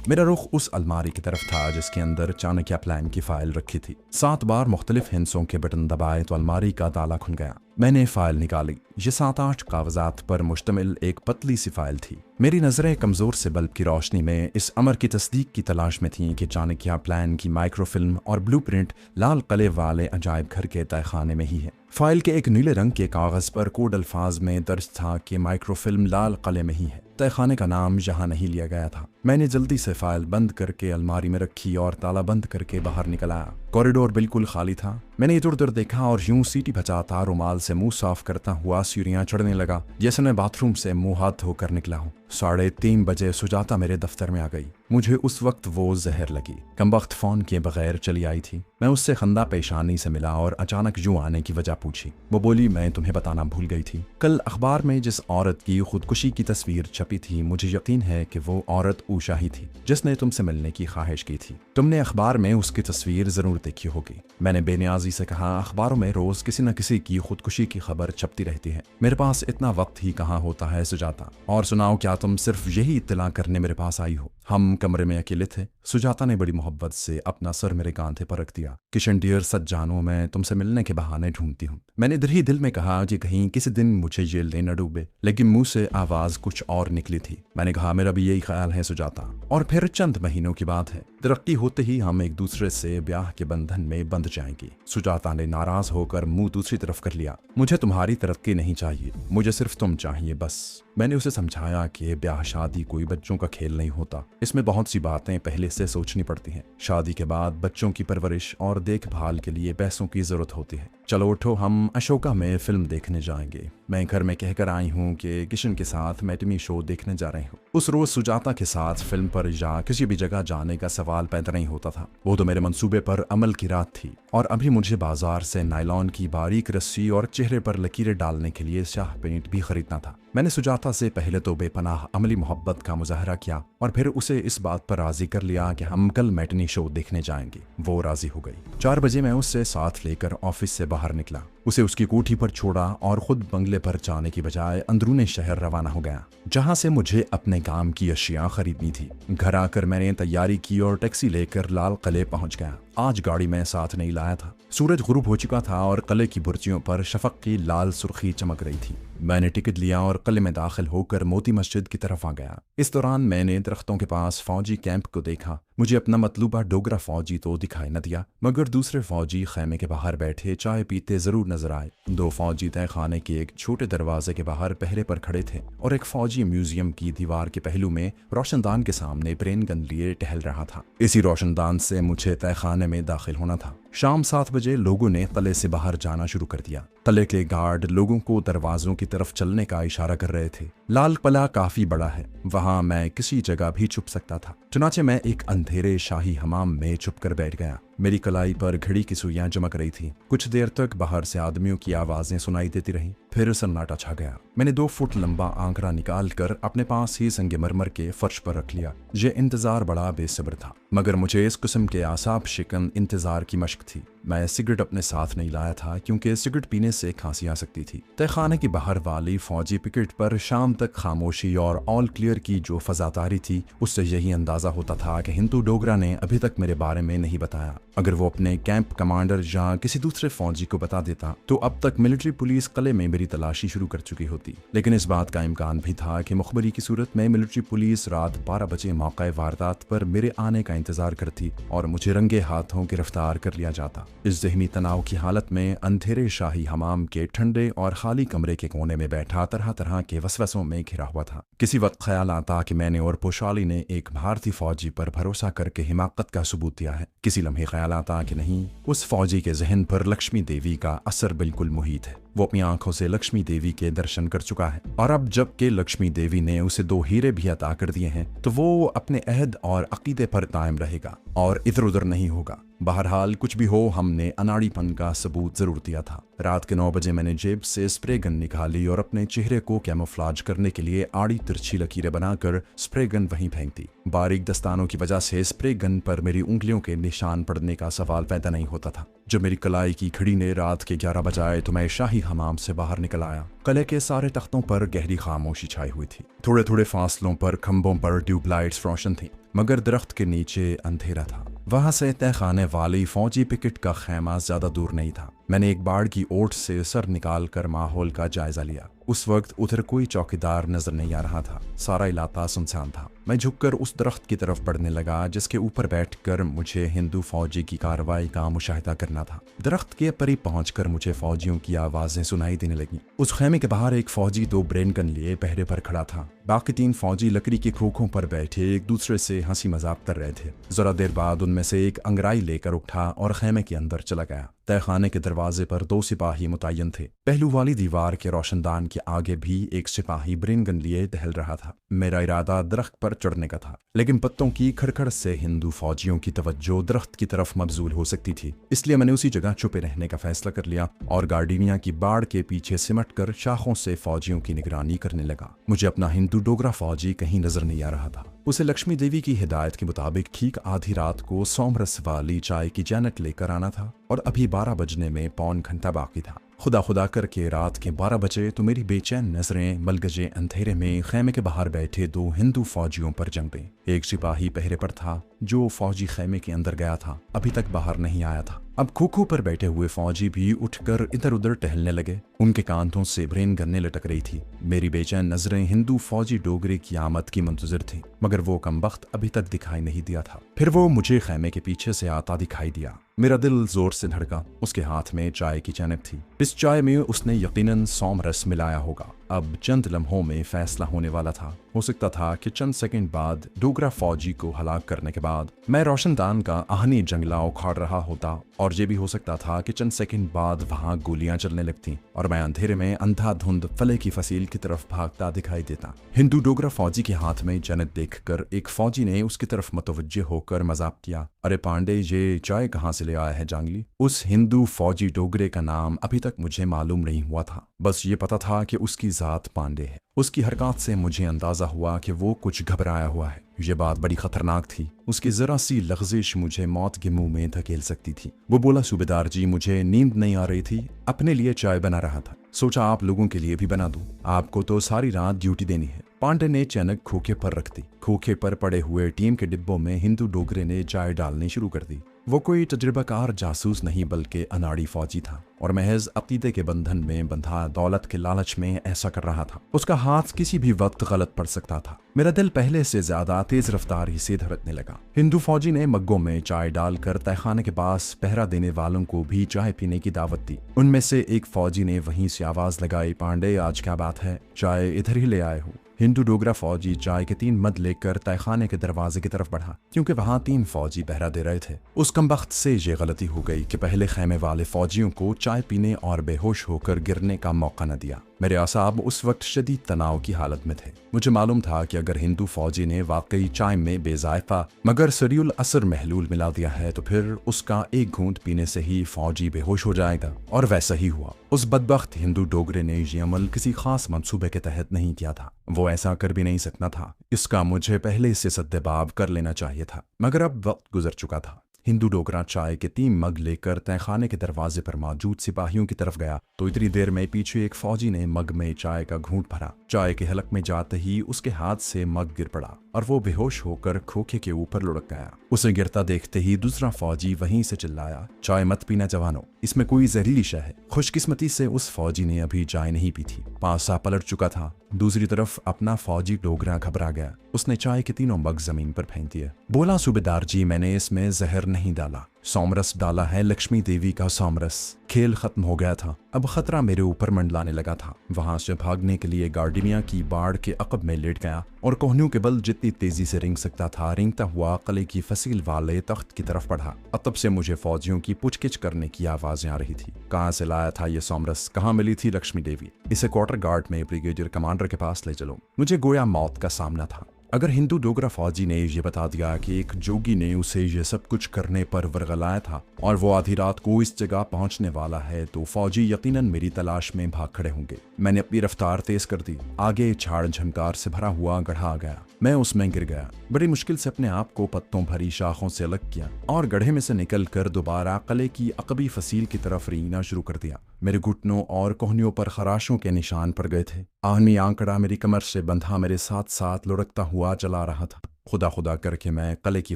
मेरा रुख उस अलमारी की तरफ था जिसके अंदर चाणक्य प्लान की फाइल रखी थी। 7 बार मुख्तलिफ हिस्सों के बटन दबाए तो अलमारी का ताला खुल गया। मैंने फाइल निकाली। ये 7-8 कागजात पर मुश्तमिल एक पतली सी फाइल थी। मेरी नजरें कमजोर से बल्ब की रोशनी में इस अमर की तस्दीक की तलाश में थीं कि चाणक्य प्लान की माइक्रोफिल्म और ब्लूप्रिंट लाल किले वाले अजायब घर के तहखाने में ही है। फाइल के एक नीले रंग के कागज पर कोड अल्फाज में दर्ज था कि माइक्रोफिल्म लाल किले में ही है। तहखाने का नाम यहाँ नहीं लिया गया था। मैंने जल्दी से फाइल बंद करके अलमारी में रखी और ताला बंद करके बाहर निकल आया। कॉरिडोर बिल्कुल खाली था। मैंने इधर उधर देखा और यूं सीटी बजाता रुमाल से मुंह साफ करता हुआ सीढ़ियां चढ़ने लगा जैसे मैं बाथरूम से मुंह हाथ धोकर निकला हूँ। 3:30 बजे सुजाता मेरे दफ्तर में आ गई। मुझे उस वक्त वो जहर लगी। कमबख्त फोन किए बगैर चली आई थी। मैं उससे खंदा पेशानी से मिला और अचानक यूं आने की वजह पूछी। वो बोली, मैं तुम्हें बताना भूल गई थी। कल अखबार में जिस औरत की खुदकुशी की तस्वीर छपी थी, मुझे यकीन है कि वो औरत ऊषा ही थी जिसने तुमसे मिलने की ख्वाहिश की थी। तुमने अखबार में उसकी तस्वीर जरूर देखी होगी। मैंने बेनियाजी से कहा, अखबारों में रोज किसी न किसी की खुदकुशी की खबर छपती रहती है। मेरे पास इतना वक्त ही कहाँ होता है सुजाता। और सुनाओ, क्या तुम सिर्फ यही इत्तला करने मेरे पास आई हो? हम कमरे में अकेले थे। सुजाता ने बड़ी मोहब्बत से अपना सर मेरे कांधे पर रख दिया। किशन डियर, सच जानो मैं तुमसे मिलने के बहाने ढूंढती हूँ। मैंने इधर ही दिल में कहा कि कहीं किसी दिन मुझे जेल न डूबे, लेकिन मुंह से आवाज कुछ और निकली थी। मैंने कहा, मेरा भी यही ख्याल है सुजाता। और फिर चंद महीनों की बात है, तरक्की होते ही हम एक दूसरे से ब्याह के बंधन में बंध जाएंगे। सुजाता ने नाराज होकर मुंह दूसरी तरफ कर लिया। मुझे तुम्हारी तरक्की नहीं चाहिए, मुझे सिर्फ तुम चाहिए बस। मैंने उसे समझाया कि ब्याह शादी कोई बच्चों का खेल नहीं होता। इसमें बहुत सी बातें पहले से सोचनी पड़ती हैं। शादी के बाद बच्चों की परवरिश और देखभाल के लिए पैसों की जरूरत होती है। चलो उठो, हम अशोका में फिल्म देखने जाएंगे। मैं घर में कहकर आई हूँ कि किशन के साथ मैटिनी शो देखने जा रहे हूँ। उस रोज सुजाता के साथ फिल्म पर या किसी भी जगह जाने का सवाल पैदा नहीं होता था। वो तो मेरे मंसूबे पर अमल की रात थी और अभी मुझे बाजार से नायलॉन की बारीक रस्सी और चेहरे पर लकीरें डालने के लिए स्याह पेंट भी खरीदना था। मैंने सुजाता से पहले तो बेपनाह अमली मोहब्बत का मुजाहरा किया और फिर उसे इस बात पर राजी कर लिया कि हम कल मैटिनी शो देखने जाएंगे। वो राजी हो गई। 4 बजे मैं उससे साथ लेकर ऑफिस से बाहर निकला। उसे उसकी कोठी पर छोड़ा और खुद बंगले पर जाने की बजाय अंदरूनी शहर रवाना हो गया, जहां से मुझे अपने काम की अशिया खरीदनी थी। घर आकर मैंने तैयारी की और टैक्सी लेकर लाल किले पहुंच गया। आज गाड़ी में साथ नहीं लाया था। सूरज गुरूब हो चुका था और किले की बुर्जियों पर शफक की लाल सुर्खी चमक रही थी। मैंने टिकट लिया और किले में दाखिल होकर मोती मस्जिद की तरफ आ गया। इस दौरान मैंने दरख्तों के पास फौजी कैंप को देखा। मुझे अपना मतलूबा डोगरा फौजी तो दिखाई न दिया, मगर दूसरे फौजी खैमे के बाहर बैठे चाय पीते जरूर नजर आए। 2 फौजी तय खाने के एक छोटे दरवाजे के बाहर पहरे पर खड़े थे और एक फौजी म्यूजियम की दीवार के पहलू में रोशनदान के सामने ब्रेन गन लिए टहल रहा था। इसी रोशनदान से मुझे तय खाने में दाखिल होना था। शाम 7 बजे लोगों ने किले से बाहर जाना शुरू कर दिया। किले के गार्ड लोगों को दरवाजों की तरफ चलने का इशारा कर रहे थे। लाल किला काफी बड़ा है, वहां मैं किसी जगह भी छुप सकता था। चुनाचे मैं एक अंधेरे शाही हमाम में छुप कर बैठ गया। मेरी कलाई पर घड़ी की सुइयां चमक रही थी। कुछ देर तक बाहर से आदमियों की आवाजें सुनाई देती रहीं, फिर सन्नाटा छा गया। मैंने 2 फुट लंबा आंकड़ा निकाल कर अपने पास ही संगमरमर के फर्श पर रख लिया। ये इंतजार बड़ा बेसब्र था, मगर मुझे इस किस्म के आसाब शिकन इंतजार की मशक थी। मैं सिगरेट अपने साथ नहीं लाया था क्योंकि सिगरेट पीने से खांसी आ सकती थी। तहखाने की बाहर वाली फौजी पिकेट पर शाम तक खामोशी और ऑल क्लियर की जो फजातारी थी, उससे यही अंदाजा होता था कि हिंदू डोगरा ने अभी तक मेरे बारे में नहीं बताया। अगर वो अपने कैंप कमांडर या किसी दूसरे फौजी को बता देता तो अब तक मिलिट्री पुलिस किले में मेरी तलाशी शुरू कर चुकी होती। लेकिन इस बात का इम्कान भी था कि मुखबरी की सूरत में मिलिट्री पुलिस रात 12 बजे मौके वारदात पर मेरे आने का इंतजार करती और मुझे रंगे हाथों गिरफ्तार कर लिया जाता। इस ज़हनी तनाव की हालत में अंधेरे शाही हमाम के ठंडे और खाली कमरे के कोने में बैठा तरह तरह के वसवसों में घिरा हुआ था। किसी वक्त ख्याल आता कि मैंने और पोशाली ने एक भारतीय फौजी पर भरोसा करके हिमाकत का सबूत दिया है। किसी लम्हे ख्याल आता कि नहीं, उस फौजी के जहन पर लक्ष्मी देवी का असर बिल्कुल मुहित है। वो अपनी आंखों से लक्ष्मी देवी के दर्शन कर चुका है और अब जबकि लक्ष्मी देवी ने उसे 2 हीरे भी अता कर दिए हैं तो वो अपने अहद और अकीदे पर कायम रहेगा और इधर उधर नहीं होगा। बहरहाल कुछ भी हो, हमने अनाड़ीपन का सबूत जरूर दिया था। रात के 9 बजे मैंने जेब से स्प्रे गन निकाली और अपने चेहरे को कैमोफ्लाज करने के लिए आड़ी तिरछी लकीरें बनाकर स्प्रे गन वहीं फेंक दी। बारीक दस्तानों की वजह से स्प्रे गन पर मेरी उंगलियों के निशान पड़ने का सवाल पैदा नहीं होता था। जब मेरी कलाई की घड़ी ने रात के 11 बजाए तो मैं शाही हमाम से बाहर निकल आया। किले के सारे तख्तों पर गहरी खामोशी छाई हुई थी। थोड़े थोड़े फासलों पर खंभों पर ट्यूबलाइट्स रोशन थी। मगर दरख्त के नीचे अंधेरा था। वहां से तय खाने वाली फौजी पिकेट का खैमा ज्यादा दूर नहीं था। मैंने एक बाड़ की ओट से सर निकाल कर माहौल का जायजा लिया। उस वक्त उधर कोई चौकीदार नजर नहीं आ रहा था। सारा इलाका सुनसान था। मैं झुककर उस दरख्त की तरफ बढ़ने लगा जिसके ऊपर बैठकर मुझे हिंदू फौजी की कार्रवाई का मुशाहिदा करना था। दरख्त के करीब पहुंचकर मुझे फौजियों की आवाजें सुनाई देने लगी। उस खेमे के बाहर एक फौजी 2 ब्रेन गन लिए पहरे पर खड़ा था। बाकी 3 फौजी लकड़ी के खोखों पर बैठे एक दूसरे से हंसी मजाक कर रहे थे। जरा देर बाद उनमें से एक अंगराई लेकर उठा और खेमे के अंदर चला गया। तहखाने के दरवाजे पर 2 सिपाही मुतय्यन थे। पहलू वाली दीवार के रोशनदान के आगे भी एक सिपाही ब्रेन गन लिए टहल रहा था। मेरा इरादा दरख्त पर चढ़ने का था, लेकिन पत्तों की खड़खड़ से हिंदू फौजियों की तवज्जो दरख्त की तरफ मबजूल हो सकती थी। इसलिए मैंने उसी जगह छुपे रहने का फैसला कर लिया और गार्डिनिया की बाड़ के पीछे सिमट कर शाखों से फौजियों की निगरानी करने लगा। मुझे अपना हिंदू डोगरा फौजी कहीं नजर नहीं आ रहा था। उसे लक्ष्मी देवी की हिदायत के मुताबिक ठीक आधी रात को सोमरस वाली चाय की जैनक लेकर आना था और अभी 12 बजने में पौन घंटा बाकी था। खुदा खुदा करके रात के 12 बजे तो मेरी बेचैन नजरें मलगजे अंधेरे में खेमे के बाहर बैठे 2 हिंदू फौजियों पर जम गई। एक सिपाही पहरे पर था जो फौजी खेमे के अंदर गया था, अभी तक बाहर नहीं आया था। अब खोखो पर बैठे हुए फौजी भी उठकर इधर उधर टहलने लगे। उनके कांधों से ब्रेन गन्ने लटक रही थी। मेरी बेचैन नजरें हिंदू फौजी डोगरे की आमद की मुंतजिर थी, मगर वो कमबख्त अभी तक दिखाई नहीं दिया था। फिर वो मुझे खेमे के पीछे से आता दिखाई दिया। मेरा दिल जोर से धड़का। उसके हाथ में चाय की चैनक थी। इस चाय में उसने यकीनन सोमरस मिलाया होगा। अब चंद लम्हों में फैसला होने वाला था। हो सकता था कि चंद सेकंड बाद डोगरा फौजी को हलाक करने के बाद मैं रोशनदान का आहनी जंगला उखाड़ रहा होता, और ये भी हो सकता था कि चंद सेकंड बाद वहां गोलियां चलने लगती और मैं अंधेरे में अंधाधुंध फले की फसील की तरफ भागता दिखाई देता। हिंदू डोगरा फौजी के हाथ में जन्नत देखकर एक फौजी ने उसकी तरफ मुतवज्जे होकर मजाक किया, अरे पांडे, ये चाय कहाँ से ले आया है जांगली? उस हिंदू फौजी डोगरे का नाम अभी तक मुझे मालूम नहीं हुआ था। बस ये पता था कि उसकी जात पांडे है। उसकी हरकत से मुझे अंदाजा हुआ कि वो कुछ घबराया हुआ है। ये बात बड़ी खतरनाक थी। उसकी जरा सी लग़ज़िश मुझे मौत के मुंह में धकेल सकती थी। वो बोला, सूबेदार जी, मुझे नींद नहीं आ रही थी, अपने लिए चाय बना रहा था, सोचा आप लोगों के लिए भी बना दूं। आपको तो सारी रात ड्यूटी देनी है। पांडे ने चैनक खोखे पर रख दी। खोखे पर पड़े हुए टीम के डिब्बों में हिंदू डोगरे ने चाय डालनी शुरू कर दी। वो कोई तजुर्बाकार जासूस नहीं बल्कि अनाड़ी फौजी था और महज अकीदे के बंधन में बंधा दौलत के लालच में ऐसा कर रहा था। उसका हाथ किसी भी वक्त गलत पड़ सकता था। मेरा दिल पहले से ज्यादा तेज रफ्तारी से धड़कने लगा। हिंदू फौजी ने मग्गों में चाय डालकर तहखाने के पास पहरा देने वालों को भी चाय पीने की दावत दी। उनमें से एक फौजी ने वहीं से आवाज लगाई, पांडे, आज क्या बात है, चाय इधर ही ले आए हो। हिंदू डोगरा फौजी चाय के 3 मद लेकर तहखाने के दरवाजे की तरफ बढ़ा, क्योंकि वहां 3 फौजी पहरा दे रहे थे। उस कमबख्त से ये गलती हो गई कि पहले खेमे वाले फौजियों को चाय पीने और बेहोश होकर गिरने का मौका न दिया। मेरे असाब उस वक्त शदीद तनाव की हालत में थे। मुझे मालूम था कि अगर हिंदू फौजी ने वाकई चाय में बेजायफा मगर सरीउल असर महलूल मिला दिया है तो फिर उसका एक घूंट पीने से ही फौजी बेहोश हो जाएगा, और वैसा ही हुआ। उस बदबख्त हिंदू डोगरे ने ये अमल किसी खास मंसूबे के तहत नहीं किया था। वो ऐसा कर भी नहीं सकता था। इसका मुझे पहले से सद्देबाब कर लेना चाहिए था, मगर अब वक्त गुजर चुका था। हिंदू डोगरा चाय के 3 मग लेकर तहखाने के दरवाजे पर मौजूद सिपाहियों की तरफ गया तो इतनी देर में पीछे एक फौजी ने मग में चाय का घूंट भरा। चाय के हलक में जाते ही उसके हाथ से मग गिर पड़ा और वो बेहोश होकर खोखे के ऊपर लुढ़क गया। उसे गिरता देखते ही दूसरा फौजी वहीं से चिल्लाया, चाय मत पीना जवानों, इसमें कोई जहरीली शय है। खुशकिस्मती से उस फौजी ने अभी चाय नहीं पी थी। पासा पलट चुका था। दूसरी तरफ अपना फौजी डोगरा घबरा गया। उसने चाय के 3 मग जमीन पर फेंक दिए। बोला, सूबेदार जी, मैंने इसमें जहर नहीं डाला, सोमरस डाला है, लक्ष्मी देवी का सोमरस। खेल खत्म हो गया था। अब खतरा मेरे ऊपर मंडलाने लगा था। वहां से भागने के लिए गार्डिनिया की बाड़ के अकब में लेट गया और कोहनियों के बल जितनी तेजी से रेंग सकता था रेंगता हुआ कले की फसील वाले तख्त की तरफ बढ़ा। और तब से मुझे फौजियों की पुचकिच करने की आवाजें आ रही थी। कहाँ से लाया था ये सोमरस? कहाँ मिली थी लक्ष्मी देवी? इसे क्वार्टर गार्ड में ब्रिगेडियर कमांडर के पास ले चलो। मुझे गोया मौत का सामना था। अगर हिंदू डोगरा फौजी ने ये बता दिया कि एक जोगी ने उसे ये सब कुछ करने पर वर्गलाया था और वो आधी रात को इस जगह पहुंचने वाला है तो फौजी यकीनन मेरी तलाश में भाग खड़े होंगे। मैंने अपनी रफ्तार तेज कर दी। आगे झाड़ झंकार से भरा हुआ गड्ढा आ गया। मैं उसमें गिर गया। बड़ी मुश्किल से अपने आप को पत्तों भरी शाखों से अलग किया और गड्ढे में से निकलकर दोबारा कले की अकबी फसील की तरफ रेंगना शुरू कर दिया। मेरे घुटनों और कोहनियों पर खराशों के निशान पड़ गए थे। आहनी आंकड़ा मेरी कमर से बंधा मेरे साथ साथ लुढ़कता हुआ चला रहा था। खुदा खुदा करके मैं कले की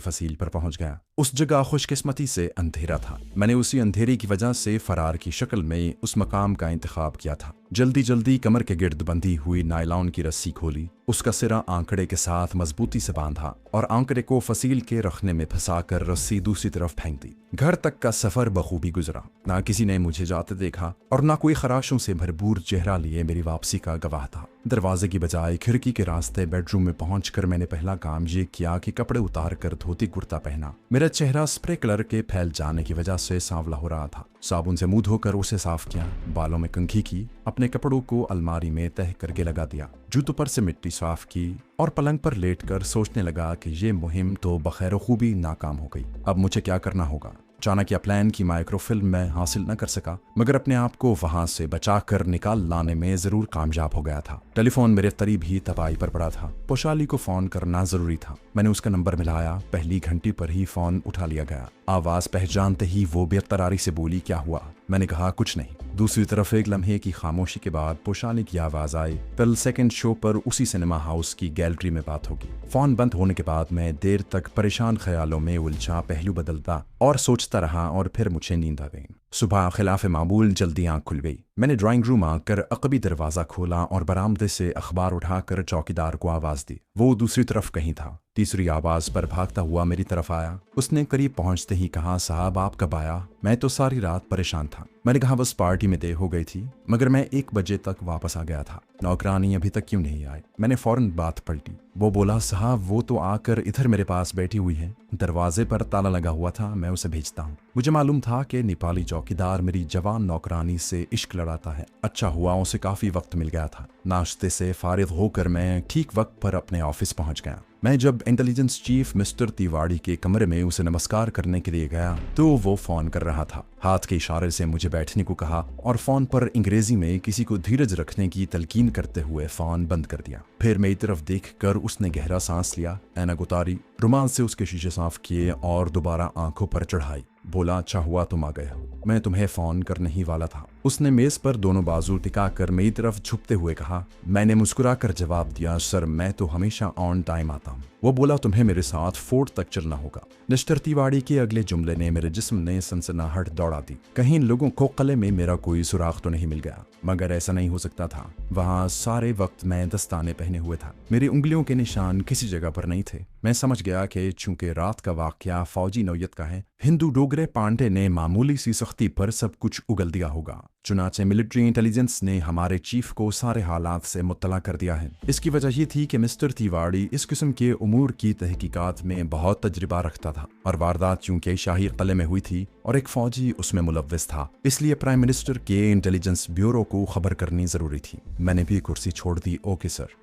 फसील पर पहुंच गया। उस जगह खुशकिस्मती से अंधेरा था। मैंने उसी अंधेरे की वजह से फरार की शक्ल में उस मकाम का इंतखाब किया था। जल्दी जल्दी कमर के गिर्द बंधी हुई नायलॉन की रस्सी खोली, उसका सिरा आंकड़े के साथ मजबूती से बांधा और आंकड़े को फसील के रखने में फंसाकर रस्सी दूसरी तरफ फेंक दी। घर तक का सफर बखूबी गुजरा। ना किसी ने मुझे जाते देखा और ना कोई खराशों से भरपूर चेहरा लिए मेरी वापसी का गवाह था। दरवाजे की बजाय खिड़की के रास्ते बेडरूम में पहुंचकर मैंने पहला काम ये किया कि कपड़े उतार कर धोती कुर्ता पहना। मेरा चेहरा स्प्रे कलर के फैल जाने की वजह से सांवला हो रहा था। साबुन से मुंह धोकर उसे साफ किया, बालों में कंघी की, अपने कपड़ों को अलमारी में तह करके लगा दिया, जूतों पर से मिट्टी साफ की और पलंग पर लेटकर सोचने लगा कि ये मुहिम तो बखैर खूबी नाकाम हो गई। अब मुझे क्या करना होगा। चाणक्य प्लान की माइक्रोफिल्म मैं हासिल न कर सका, मगर अपने आप को वहां से बचाकर निकाल लाने में जरूर कामयाब हो गया था। टेलीफोन मेरे करीब ही तबाही पर पड़ा था। पोशाली को फोन करना जरूरी था। मैंने उसका नंबर मिलाया। पहली घंटी पर ही फोन उठा लिया गया। आवाज पहचानते ही वो बेतरारी से बोली, क्या हुआ? मैंने कहा, कुछ नहीं। दूसरी तरफ एक लम्हे की खामोशी के बाद पोशाली की आवाज आई, कल सेकंड शो पर उसी सिनेमा हाउस की गैलरी में बात होगी। फोन बंद होने के बाद मैं देर तक परेशान ख्यालों में उलझा पहलू बदलता और सोचता रहा और फिर मुझे नींद आ गई। सुबह खिलाफ मामूल जल्दी आंख खुल गई। मैंने ड्राइंग रूम आकर अकबी दरवाजा खोला और बरामदे से अखबार उठाकर चौकीदार को आवाज दी। वो दूसरी तरफ कहीं था। तीसरी आवाज पर भागता हुआ मेरी तरफ आया। उसने करीब पहुंचते ही कहा, साहब आप कब आया? मैं तो सारी रात परेशान था। मैंने कहा, बस पार्टी में देर हो गई थी, मगर मैं 1 बजे तक वापस आ गया था। नौकरानी अभी तक क्यों नहीं आए? मैंने फौरन बात पलटी। वो बोला, साहब वो तो आकर इधर मेरे पास बैठी हुई है, दरवाजे पर ताला लगा हुआ था, मैं उसे भेजता हूँ। मुझे मालूम था कि नेपाली चौकीदार मेरी जवान नौकरानी से इश्क लड़ाता है। अच्छा हुआ उसे काफी वक्त मिल गया था। नाश्ते से फारिग होकर मैं ठीक वक्त पर अपने ऑफिस पहुंच गया। मैं जब इंटेलिजेंस चीफ मिस्टर तिवाड़ी के कमरे में उसे नमस्कार करने के लिए गया तो वो फोन कर रहा था। हाथ के इशारे से मुझे बैठने को कहा और फोन पर अंग्रेजी में किसी को धीरज रखने की तलकीन करते हुए फोन बंद कर दिया। फिर मेरी तरफ देखकर उसने गहरा सांस लिया, ऐनक उतारी, रुमाल से उसके शीशे साफ किए और दोबारा आंखों पर चढ़ाई। बोला, अच्छा हुआ तुम आ गए हो, मैं तुम्हें फोन करने ही वाला था। उसने मेज पर दोनों बाजू टिकाकर मेरी तरफ झुकते हुए कहा। मैंने मुस्कुराकर जवाब दिया, सर मैं तो हमेशा ऑन टाइम आता हूँ। वो बोला, तुम्हें मेरे साथ फोर्ट तक चलना होगा। मिस्टर तिवाड़ी के अगले जुमले ने मेरे जिस्म ने सनसनाहट दौड़ा दी। कहीं इन लोगों को कले में मेरा कोई सुराग तो नहीं मिल गया, मगर ऐसा नहीं हो सकता था। वहाँ सारे वक्त मैं दस्ताने पहने हुए था। मेरी उंगलियों के निशान किसी जगह पर नहीं थे। मैं समझ गया कि चूंकि रात का वाकया फौजी नौयत का है, हिंदू डोगरे पांडे ने मामूली सी सख्ती पर सब कुछ उगल दिया होगा। चुनाचे मिलिट्री इंटेलिजेंस ने हमारे चीफ को सारे हालात से मुत्तला कर दिया है। इसकी वजह ये थी कि मिस्टर तिवाड़ी इस किस्म के उमूर की तहकीकात में बहुत तजर्बा रखता था और वारदात चूंकि शाही कले में हुई थी और एक फौजी उसमें मुलव्विस था, इसलिए प्राइम मिनिस्टर के इंटेलिजेंस ब्यूरो को खबर करनी जरूरी थी। मैंने भी कुर्सी छोड़ दी। Okay sir.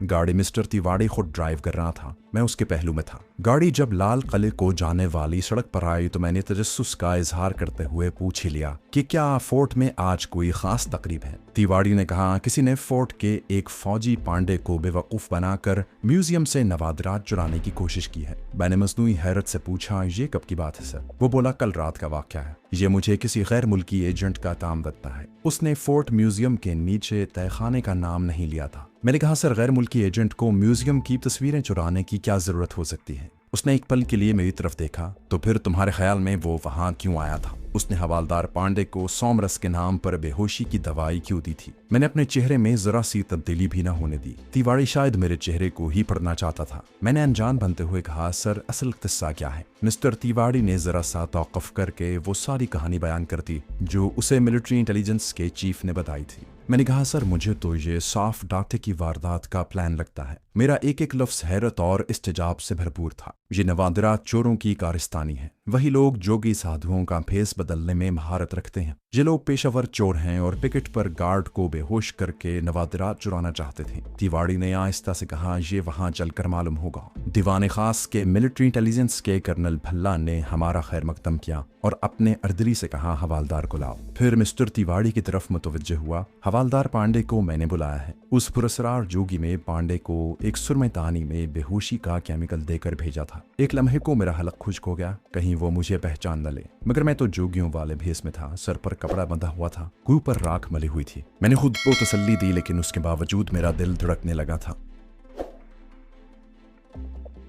गाड़ी मिस्टर तिवाड़ी खुद ड्राइव कर रहा था, मैं उसके पहलू में था। गाड़ी जब लाल किले को जाने वाली सड़क पर आई तो मैंने तजस्सुस का इजहार करते हुए पूछ ही लिया कि क्या फोर्ट में आज कोई खास तकरीब है। तिवाड़ी ने कहा, किसी ने फोर्ट के एक फौजी पांडे को बेवकूफ बनाकर म्यूजियम से नवादरात चुराने की कोशिश की है। मैंने मसनूई हैरत से पूछा, ये कब की बात है सर? वो बोला, कल रात का वाकया है। ये मुझे किसी गैर मुल्की एजेंट का काम लगता है। उसने फोर्ट म्यूजियम के नीचे तहखाने का नाम नहीं लिया था। मैंने कहा, सर गैर मुल्की एजेंट को म्यूजियम की तस्वीरें चुराने की क्या जरूरत हो सकती है? उसने एक पल के लिए मेरी तरफ देखा। तो फिर तुम्हारे ख्याल में वो वहां क्यों आया था? उसने हवालदार पांडे को सोमरस के नाम पर बेहोशी की दवाई क्यों दी थी? मैंने अपने चेहरे में जरा सी तब्दीली भी न होने दी। तिवाड़ी शायद मेरे चेहरे को ही पढ़ना चाहता था। मैंने अनजान बनते हुए कहा, सर असल किस्सा क्या है? मिस्टर तिवाड़ी ने जरा सा तौक़ुफ़ करके वो सारी कहानी बयान कर दी जो उसे मिलिट्री इंटेलिजेंस के चीफ ने बताई थी। मैंने कहा, सर मुझे तो ये साफ डाटे की वारदात का प्लान लगता है। मेरा एक एक लफ्ज़ हैरत और इस्तेजाब से भरपूर था। ये नवादिरात चोरों की कारस्तानी है। वही लोग जोगी साधुओं का फेस बदलने में महारत रखते हैं। ये लोग पेशावर चोर हैं और पिकेट पर गार्ड को बेहोश करके नवादिरात चुराना चाहते थे। तिवाड़ी ने आहिस्ता से कहा, ये वहां चलकर मालूम होगा। दीवान खास के मिलिट्री इंटेलिजेंस के कर्नल भल्ला ने हमारा खैर मकदम किया और अपने अर्दली से कहा, हवालदार को लाओ। फिर मिस्टर तिवाड़ी की तरफ मुतवज्जे हुआ। हवालदार पांडे को मैंने बुलाया है। उस पुरस्कार जोगी में पांडे को एक सुरमे तानी में बेहोशी का केमिकल देकर भेजा था। एक लम्हे को मेरा हलक खुश्क हो गया, कहीं वो मुझे पहचान न ले, मगर मैं तो जोगियों वाले भेस में था। सर पर कपड़ा बंधा हुआ था, मुंह पर राख मली हुई थी। मैंने खुद को तसल्ली दी, लेकिन उसके बावजूद मेरा दिल धड़कने लगा था।